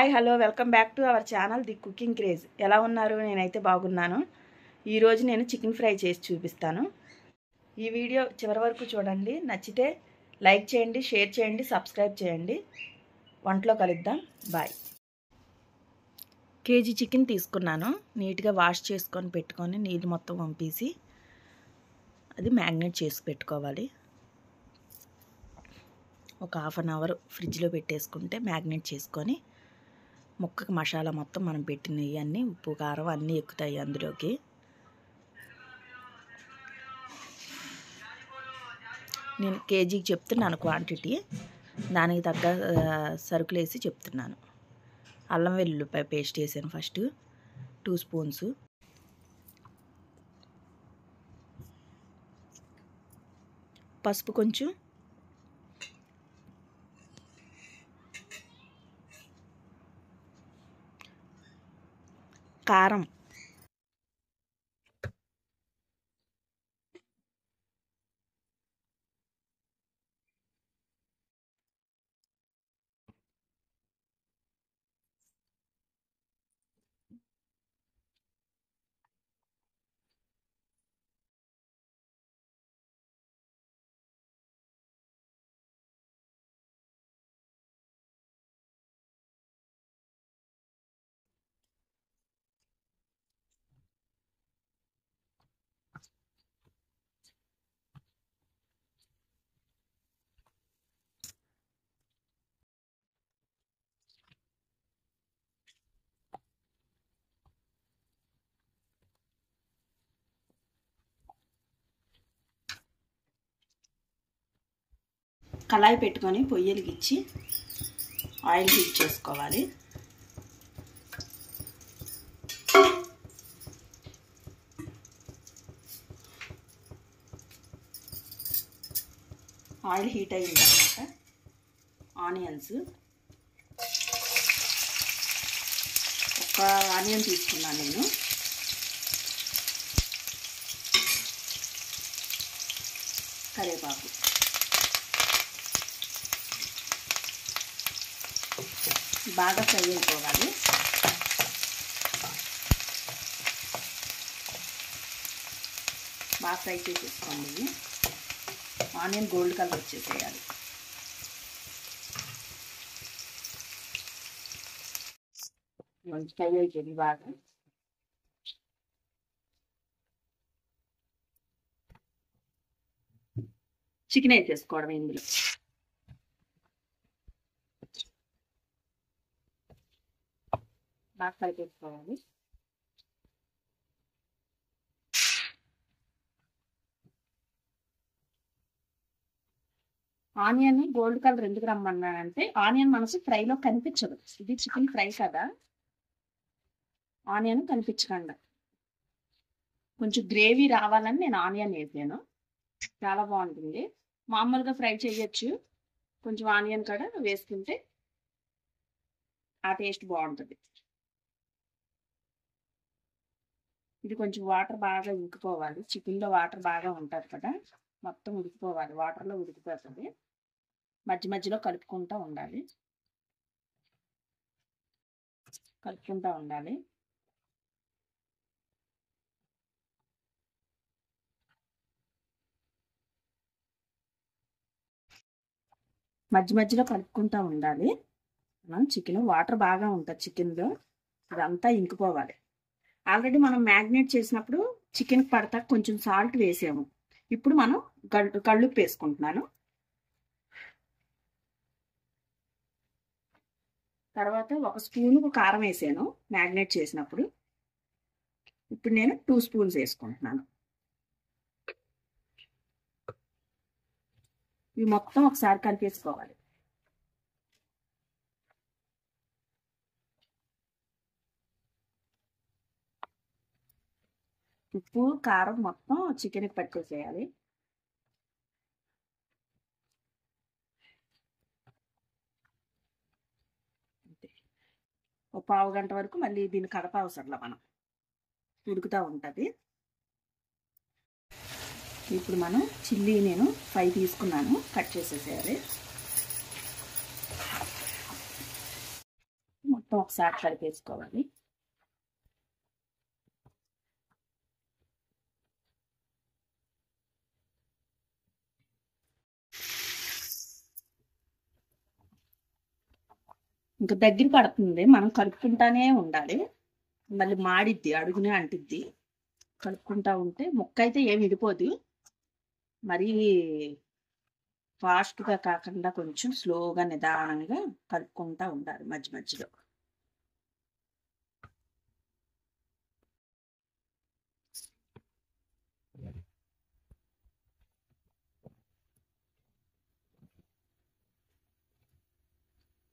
Hi hello welcome back to our channel the cooking craze. ఎలా ఉన్నారు? నేనైతే బాగున్నాను. ఈరోజు నేను చికెన్ ఫ్రై చేసి చూపిస్తాను. ఈ వీడియో చివరి వరకు చూడండి. నచ్చితే లైక్ చేయండి, షేర్ చేయండి, సబ్స్క్రైబ్ చేయండి. వంటలో కలుద్దాం. బాయ్. కేజీ చికెన్ తీసుకున్నాను. నీట్గా వాష్ చేసుకొని పెట్టుకొని నీళ్ళు మొత్తం పంపేసి అది మ్యాగ్నేట్ చేసి పెట్టుకోవాలి. ఒక హాఫ్ అన్ అవర్ ఫ్రిడ్జ్లో పెట్టేసుకుంటే మ్యాగ్నేట్ చేసుకొని ముక్కకి మసాలా మొత్తం మనం పెట్టినవి అన్నీ ఉప్పు కారం అన్నీ ఎక్కుతాయి అందులోకి. నేను కేజీకి చెప్తున్నాను క్వాంటిటీ, దానికి తగ్గ సరుకులు వేసి చెప్తున్నాను. అల్లం వెల్లుల్లిపాయ పేస్ట్ వేసాను ఫస్ట్ 2 స్పూన్స్. పసుపు కొంచెం, కారం, కళాయి పెట్టుకొని పొయ్యి వెలిగించి ఆయిల్ హీట్ చేసుకోవాలి. ఆయిల్ హీట్ అయిన తర్వాత ఆనియన్స్, ఒక ఆనియన్ తీసుకున్నాను నేను. కరివేపాకు, బాగా ఫ్రై అయిపోవాలి. బాగా ఫ్రై చేసేసుకోండి. ఆనియన్ గోల్డ్ కలర్ వచ్చేసేయాలి. ఫ్రై అయిపోయింది బాగా. చికెన్ వేసేసుకోవడం ఇందులో. బాగా ఫ్రై చేసుకోవాలి. ఆనియన్ గోల్డ్ కలర్ ఎందుకు రమ్మన్నానంటే ఆనియన్ మనసు ఫ్రైలో కనిపించదు. ఇది చికెన్ ఫ్రై కదా, ఆనియన్ కనిపించకుండా కొంచెం గ్రేవీ రావాలని నేను ఆనియన్ వేసాను. చాలా బాగుంటుంది. మామూలుగా ఫ్రై చేయొచ్చు, కొంచెం ఆనియన్ కూడా వేసుకుంటే ఆ టేస్ట్ బాగుంటుంది. ఇది కొంచెం వాటర్ బాగా ఉడికిపోవాలి. చికెన్లో వాటర్ బాగా ఉంటుంది కదా, మొత్తం ఉడికిపోవాలి. వాటర్లో ఉడికిపోతుంది. మధ్య మధ్యలో కలుపుకుంటూ ఉండాలి. మధ్య మధ్యలో కలుపుకుంటూ ఉండాలి. మనం చికెన్ వాటర్ బాగా ఉంటుంది చికెన్లో, ఇదంతా ఇంకిపోవాలి. ఆల్రెడీ మనం మ్యాగ్నేట్ చేసినప్పుడు చికెన్కి పడతా కొంచెం సాల్ట్ వేసాము. ఇప్పుడు మనం కళ్ళుప్పు వేసుకుంటున్నాను. తర్వాత 1 స్పూను కారం వేసాను మ్యాగ్నేట్ చేసినప్పుడు. ఇప్పుడు నేను 2 స్పూన్స్ వేసుకుంటున్నాను. ఇవి మొత్తం ఒకసారి కలిపేసుకోవాలి. ఉప్పు కారం మొత్తం చికెన్కి పట్టేసేయాలి. ఒక పావు గంట వరకు మళ్ళీ దీన్ని కడప అవసరంలా, మనం ఉడుకుతూ ఉంటుంది. ఇప్పుడు మనం చిల్లీ నేను 5 తీసుకున్నాను, కట్ చేసేసేయాలి. మొత్తం ఒకసారి కలిపేసుకోవాలి. ఇంకా దగ్గర పడుతుంది, మనం కలుపుకుంటానే ఉండాలి, మళ్ళీ మాడిద్ది, అడుగునే అంటిద్ది. కలుపుకుంటా ఉంటే ముక్క అయితే ఏమి విడిపోదు, మరీ ఫాస్ట్గా కాకుండా కొంచెం స్లోగా నిదానంగా కలుపుకుంటా ఉండాలి మధ్య మధ్యలో.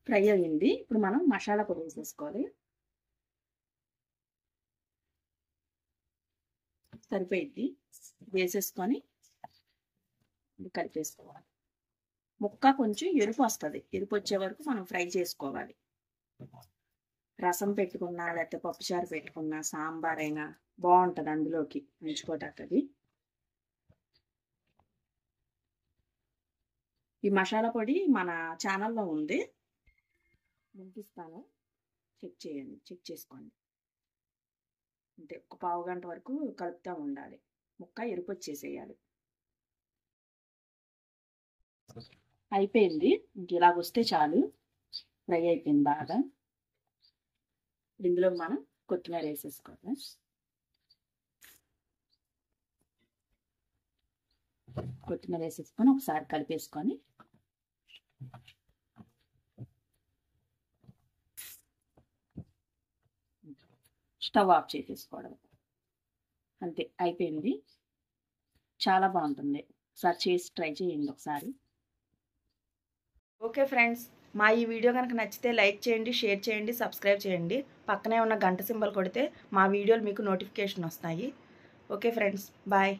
ఫ్రై అయ్యింది. ఇప్పుడు మనం మసాలా పొడి వేసేసుకోవాలి. సరిపోయింది. వేసేసుకొని కలిపేసుకోవాలి. ముక్క కొంచెం ఎరుపు వస్తుంది, ఎరుపు వచ్చే వరకు మనం ఫ్రై చేసుకోవాలి. రసం పెట్టుకున్నా లేకపోతే పప్పుచారు పెట్టుకున్నా సాంబార్ అయినా బాగుంటుంది అందులోకి ఉంచుకోవటానికి. అది ఈ మసాలా పొడి మన ఛానల్లో ఉంది, పంపిస్తాను, చెక్ చేయండి, చెక్ చేసుకోండి. అంటే ఒక పావు గంట వరకు కలుపుతూ ఉండాలి, ముక్క ఎరుపు వచ్చేసేయాలి. అయిపోయింది, ఇంక ఇలాగొస్తే చాలు, ఫ్రై అయిపోయింది బాగా. ఇందులో మనం కొత్తిమీర వేసేసుకోవాలి. కొత్తిమీర వేసేసుకొని ఒకసారి కలిపేసుకొని స్టవ్ ఆఫ్ చేసేసుకోవడం. అంతే, అయిపోయింది. చాలా బాగుంటుంది, ఒకసారి చేసి ట్రై చేయండి ఒకసారి. ఓకే ఫ్రెండ్స్, మా ఈ వీడియో కనుక నచ్చితే లైక్ చేయండి, షేర్ చేయండి, సబ్స్క్రైబ్ చేయండి. పక్కనే ఉన్న గంట సింబల్ కొడితే మా వీడియోలు మీకు నోటిఫికేషన్ వస్తాయి. Okay friends, bye.